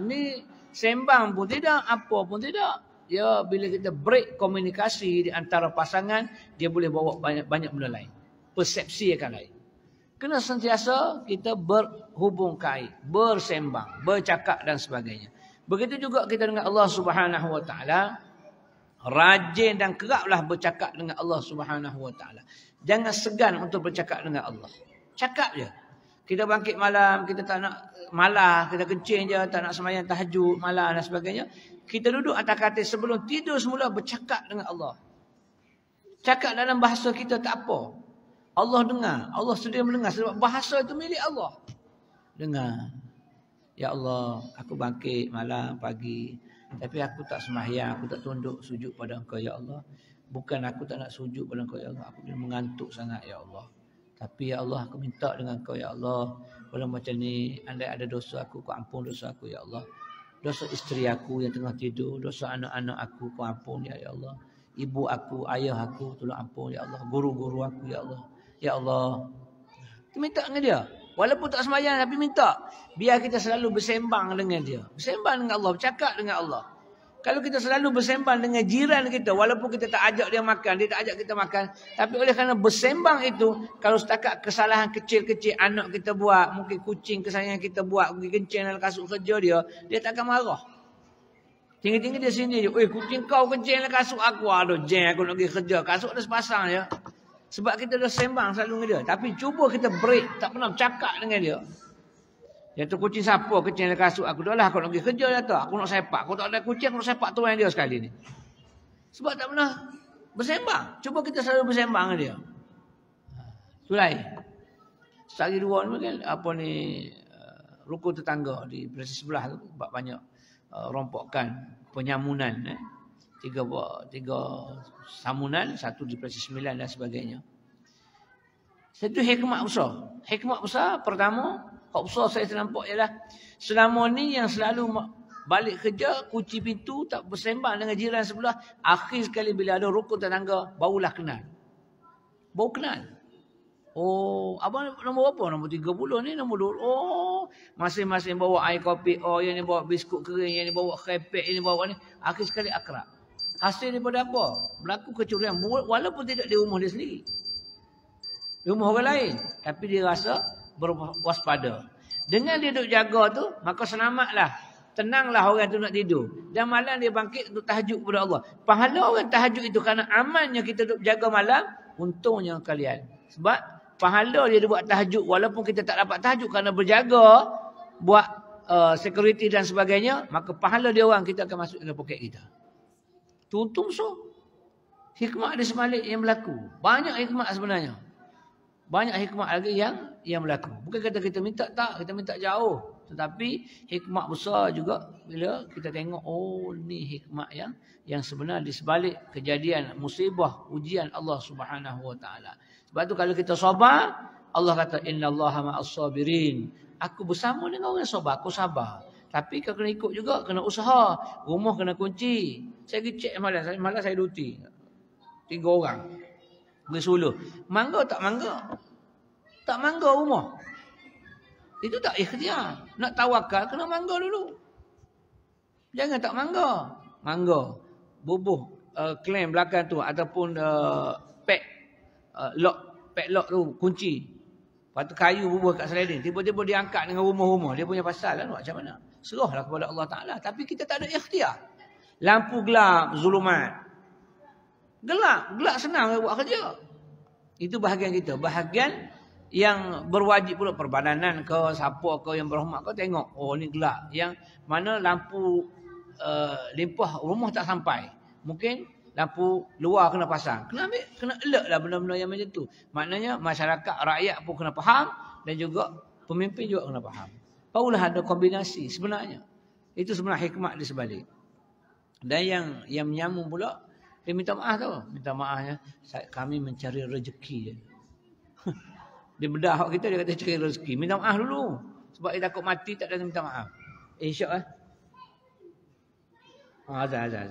Ni sembang pun tidak, apa pun tidak. Ya, bila kita break komunikasi di antara pasangan, dia boleh bawa banyak benda lain. Persepsi akan lain. Kena sentiasa kita berhubung kait, bersembang, bercakap dan sebagainya. Begitu juga kita dengan Allah Subhanahu Wa Taala. Rajin dan keraplah bercakap dengan Allah Subhanahu Wa Taala. Jangan segan untuk bercakap dengan Allah. Cakap je. Kita bangkit malam, kita tak nak malah, kita kencing je, tak nak sembahyang tahajud, malah dan sebagainya. Kita duduk atas katil sebelum tidur semula bercakap dengan Allah. Cakap dalam bahasa kita tak apa. Allah dengar, Allah sedia mendengar sebab bahasa itu milik Allah. Dengar. Ya Allah, aku bangkit malam, pagi. Tapi aku tak sembahyang, aku tak tunduk sujud pada Engkau, Ya Allah. Bukan aku tak nak sujud pada Engkau, Ya Allah. Aku mengantuk sangat, Ya Allah. Tapi Ya Allah, aku minta dengan Engkau, Ya Allah. Kalau macam ni, andai ada dosa aku, Kau ampun dosa aku, Ya Allah. Dosa isteri aku yang tengah tidur, dosa anak-anak aku, Kau ampun, Ya Allah. Ibu aku, ayah aku, tolong ampun, Ya Allah. Guru-guru aku, Ya Allah. Ya Allah. Kita minta dengan dia. Walaupun tak sembahyang tapi minta. Biar kita selalu bersembang dengan dia. Bersembang dengan Allah. Bercakap dengan Allah. Kalau kita selalu bersembang dengan jiran kita. Walaupun kita tak ajak dia makan. Dia tak ajak kita makan. Tapi oleh kerana bersembang itu. Kalau setakat kesalahan kecil-kecil anak kita buat. Mungkin kucing kesayangan kita buat. Mungkin kencing dalam kasut kerja dia. Dia tak akan marah. Tinggi-tinggi dia sini je. Kucing kau kencing dalam kasut aku. Aduh jeng aku nak pergi kerja. Kasut ada sepasang je. Sebab kita dah sembang selalu dengan dia. Tapi cuba kita break. Tak pernah bercakap dengan dia. Dia tu kucing siapa kecil dalam kasut aku. Dah lah aku nak pergi kerja dah tu. Aku nak sepak. Aku tak ada kucing. Aku nak sepak tuan dia sekali ni. Sebab tak pernah bersembang. Cuba kita selalu bersembang dengan dia. Sulai. Sehari dua ni kan. Apa ni. Rukun tetangga di Perlis sebelah tu. Sebab banyak rompokan. Penyamunan. Tiga samunan, satu di Perlis 9 dan sebagainya. Satu hikmat besar. Hikmat besar pertama, hak besar saya ternampak ialah selama ni yang selalu balik kerja, kunci pintu, tak bersembang dengan jiran sebelah, akhir sekali bila ada rukun tetangga, barulah kenal. Baru kenal. Oh, abang nombor apa? Nombor 30 ni, nombor 2. Masing-masing bawa air kopi, yang ni bawa biskut kering, yang ni bawa krepek, yang ni bawa ni. Akhir sekali akrab. Hasil daripada apa? Berlaku kecurian. Walaupun tidak di rumah dia sendiri. Di rumah orang lain. Tapi dia rasa berwaspada. Dengan dia duduk jaga tu, maka selamatlah. Tenanglah orang tu nak tidur. Dan malam dia bangkit untuk tahajud kepada Allah. Pahala orang tahajud itu kerana amannya kita duduk jaga malam. Untungnya kalian. Sebab pahala dia buat tahajud. Walaupun kita tak dapat tahajud kerana berjaga. Buat security dan sebagainya. Maka pahala dia orang kita akan masuk dalam poket kita. Untung so. Hikmah ada sebalik yang berlaku. Banyak hikmah sebenarnya. Banyak hikmah lagi yang berlaku. Bukan kata kita minta tak, kita minta jauh. Tetapi hikmah besar juga bila kita tengok, ni hikmah yang sebenar di sebalik kejadian musibah ujian Allah Subhanahu Wa Taala. Sebab tu kalau kita sabar, Allah kata innallaha ma'as sabirin. Aku bersama dengan orang sabar, aku sabar. Tapi kau kena ikut juga, kena usaha. Rumah kena kunci. Saya pergi cek malam saya duty. 3 orang. Pergi Suluh. Mangga tak mangga? Tak mangga rumah. Itu tak ikhtiar. Nak tawakal kena mangga dulu. Jangan tak mangga. Mangga. Bubuh klaim belakang tu ataupun pack lock tu kunci. Lepas tu kayu bubuh kat sliding. Tiba-tiba dia angkat dengan rumah-rumah. Dia punya pasal lah macam mana. Serahlah kepada Allah Ta'ala. Tapi kita tak ada ikhtiar. Lampu gelap, zulumat. Gelap senang buat kerja. Itu bahagian kita. Bahagian yang berwajib pula perbadanan ke, siapa ke yang berhormat ke, tengok. Oh ni gelap. Yang mana lampu limpah rumah tak sampai. Mungkin lampu luar kena pasang. Kena ambil, kena alert lah benda-benda yang macam tu. Maknanya masyarakat, rakyat pun kena faham dan juga pemimpin juga kena faham. Barulah ada kombinasi sebenarnya. Itu sebenarnya hikmat di sebalik. Dan yang menyambung pula, dia minta maaf tau. Minta maafnya, kami mencari rezeki je. Dia bedah hak kita, dia kata cari rezeki. Minta maaf dulu. Sebab dia takut mati, tak ada minta maaf. Insya Allah. Azal.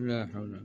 La haula.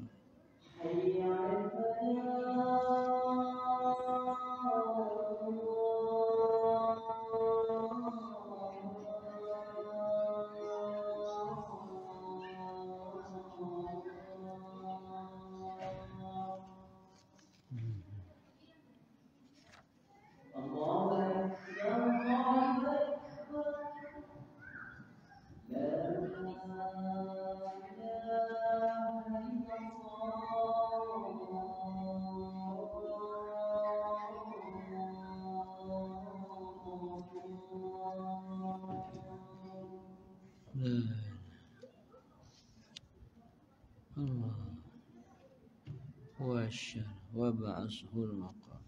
Wab'ashul maqam.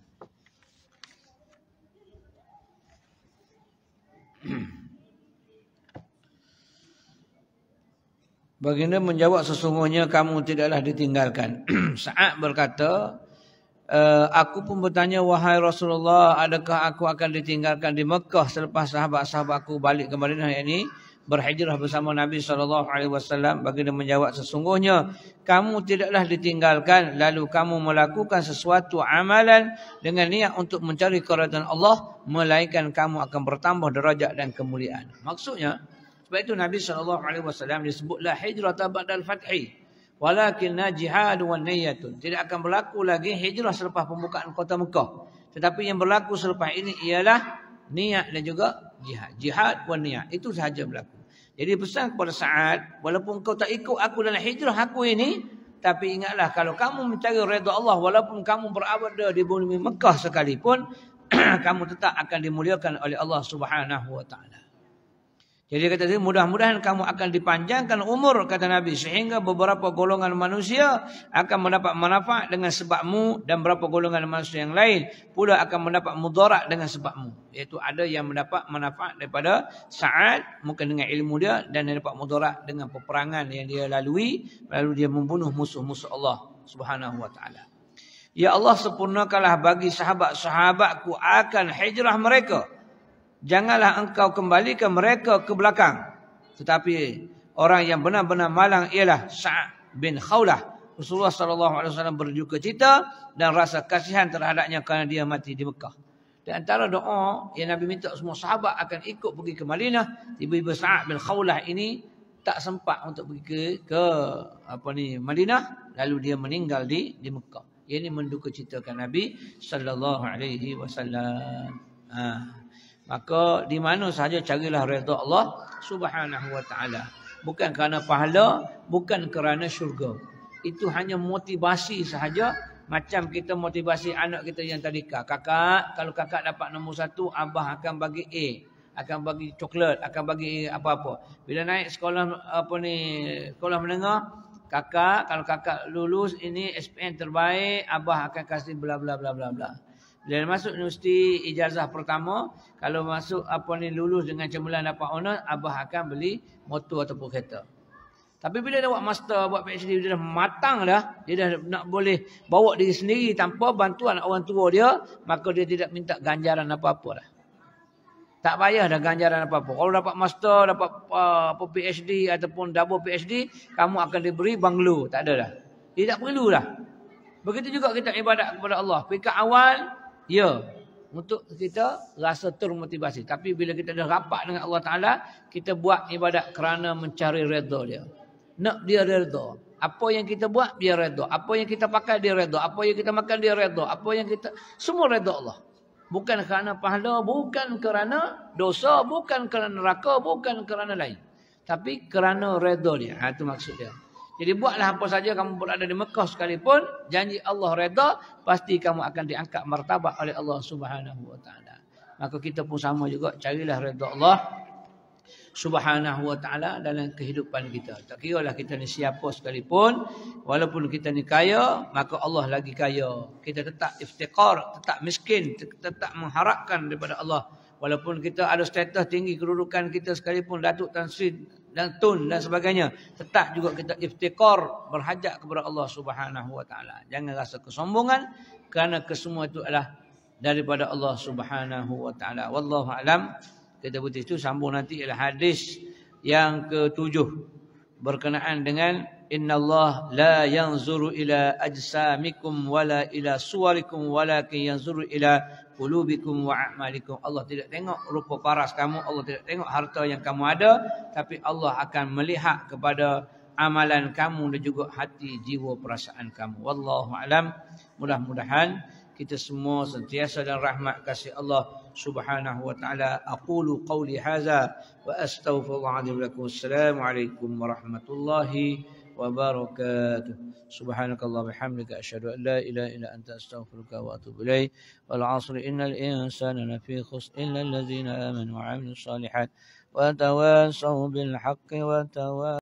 Baginda menjawab, sesungguhnya kamu tidaklah ditinggalkan. Sa'ad berkata, aku pun bertanya, wahai Rasulullah, adakah aku akan ditinggalkan di Mekah selepas sahabat-sahabatku balik ke Madinah, yakni berhijrah bersama Nabi SAW. Baginda menjawab, sesungguhnya kamu tidaklah ditinggalkan, lalu kamu melakukan sesuatu amalan dengan niat untuk mencari keridhaan Allah, melainkan kamu akan bertambah derajat dan kemuliaan. Maksudnya, sebab itu Nabi SAW disebutlah hijrah ba'dal fathi, walakinna jihad wan niyatun. Tidak akan berlaku lagi hijrah selepas pembukaan kota Mekah, tetapi yang berlaku selepas ini ialah niat dan juga jihad. Jihad wan niat, itu sahaja berlaku. Jadi pesan kepada Sa'ad, walaupun kau tak ikut aku dalam hijrah aku ini, tapi ingatlah kalau kamu mencari redha Allah, walaupun kamu berada di bumi Mekah sekalipun, kamu tetap akan dimuliakan oleh Allah Subhanahu wa taala. Jadi kata dia, mudah-mudahan kamu akan dipanjangkan umur, kata Nabi, sehingga beberapa golongan manusia akan mendapat manfaat dengan sebabmu, dan beberapa golongan manusia yang lain pula akan mendapat mudarat dengan sebabmu. Iaitu ada yang mendapat manfaat daripada Sa'ad mungkin dengan ilmu dia, dan dia dapat mudarat dengan peperangan yang dia lalui, lalu dia membunuh musuh-musuh Allah Subhanahu wa taala. Ya Allah, sempurnakanlah bagi sahabat-sahabatku akan hijrah mereka. Janganlah engkau kembalikan mereka ke belakang. Tetapi orang yang benar-benar malang ialah Sa'ad bin Khawlah. Rasulullah SAW berduka cita dan rasa kasihan terhadapnya kerana dia mati di Mekah. Di antara doa yang Nabi minta semua sahabat akan ikut pergi ke Madinah, tiba-tiba Sa'ad bin Khawlah ini tak sempat untuk pergi ke Madinah, lalu dia meninggal di Mekah. Ini menduka citakan Nabi SAW. Maka di mana sahaja carilah redha Allah Subhanahu wa taala. Bukan kerana pahala, bukan kerana syurga. Itu hanya motivasi sahaja, macam kita motivasi anak kita yang tadika. Kakak, kalau kakak dapat nombor 1, abah akan bagi A, akan bagi coklat, akan bagi apa-apa. Bila naik sekolah sekolah menengah, kakak, kalau kakak lulus ini SPM terbaik, abah akan kasih bla bla bla bla bla. Bila masuk universiti ijazah pertama, kalau masuk lulus dengan cemerlang dapat honor, abah akan beli motor ataupun kereta. Tapi bila dah buat master, buat PhD, dia dah matang dah, dia dah nak boleh bawa diri sendiri tanpa bantuan orang tua dia, maka dia tidak minta ganjaran apa-apa dah. Tak payah dah ganjaran apa-apa. Kalau dapat master, dapat PhD ataupun double PhD, kamu akan diberi banglo. Tak ada dah. Dia tak perlu dah. Begitu juga kita ibadat kepada Allah. Peringkat awal, ya, untuk kita rasa termotivasi. Tapi bila kita dah rapat dengan Allah Ta'ala, kita buat ibadat kerana mencari redha dia. Nak dia redha. Apa yang kita buat, dia redha. Apa yang kita pakai, dia redha. Apa yang kita makan, dia redha. Apa yang kita... Semua redha Allah. Bukan kerana pahala, bukan kerana dosa, bukan kerana neraka, bukan kerana lain. Tapi kerana redha dia. Itu maksud dia. Jadi buatlah apa saja kamu berada di Mekah sekalipun, janji Allah redha, pasti kamu akan diangkat martabat oleh Allah Subhanahu wa taala. Maka kita pun sama juga, carilah redha Allah Subhanahu wa taala dalam kehidupan kita. Tak kiralah kita ni siapa sekalipun, walaupun kita ni kaya, maka Allah lagi kaya. Kita tetap iftiqar, tetap miskin, tetap mengharapkan daripada Allah. Walaupun kita ada status tinggi, kedudukan kita sekalipun, Datuk Tan Sri dan Tun dan sebagainya, tetap juga kita iftiqar, berhajat kepada Allah Subhanahu wa taala. Jangan rasa kesombongan, kerana kesemua itu adalah daripada Allah Subhanahu wa taala. Wallahu alam. Kita berhenti itu, sambung nanti ialah hadis yang ke-7 berkenaan dengan innallaha la yanzuru ila ajsamikum wala ila suwarikum walakin yanzuru ila qulubikum wa a'malikum. Allah tidak tengok rupa paras kamu, Allah tidak tengok harta yang kamu ada, tapi Allah akan melihat kepada amalan kamu dan juga hati, jiwa, perasaan kamu. Wallahu alam. Mudah-mudahan kita semua sentiasa dalam rahmat kasih Allah Subhanahu wa taala. Aqulu qawli hadza wa astaghfirullahaladzim lakum. Assalamualaikum warahmatullahi wabarakatuh. Subhanakallah bihamdika asyhadu an la ilaha illa anta astaghfiruka wa atubu ilaik. Wal 'asri innal insana lafi khusr illa allazina amanu wa 'amilus shalihat wa tawassaw bil haqqi wa tawassaw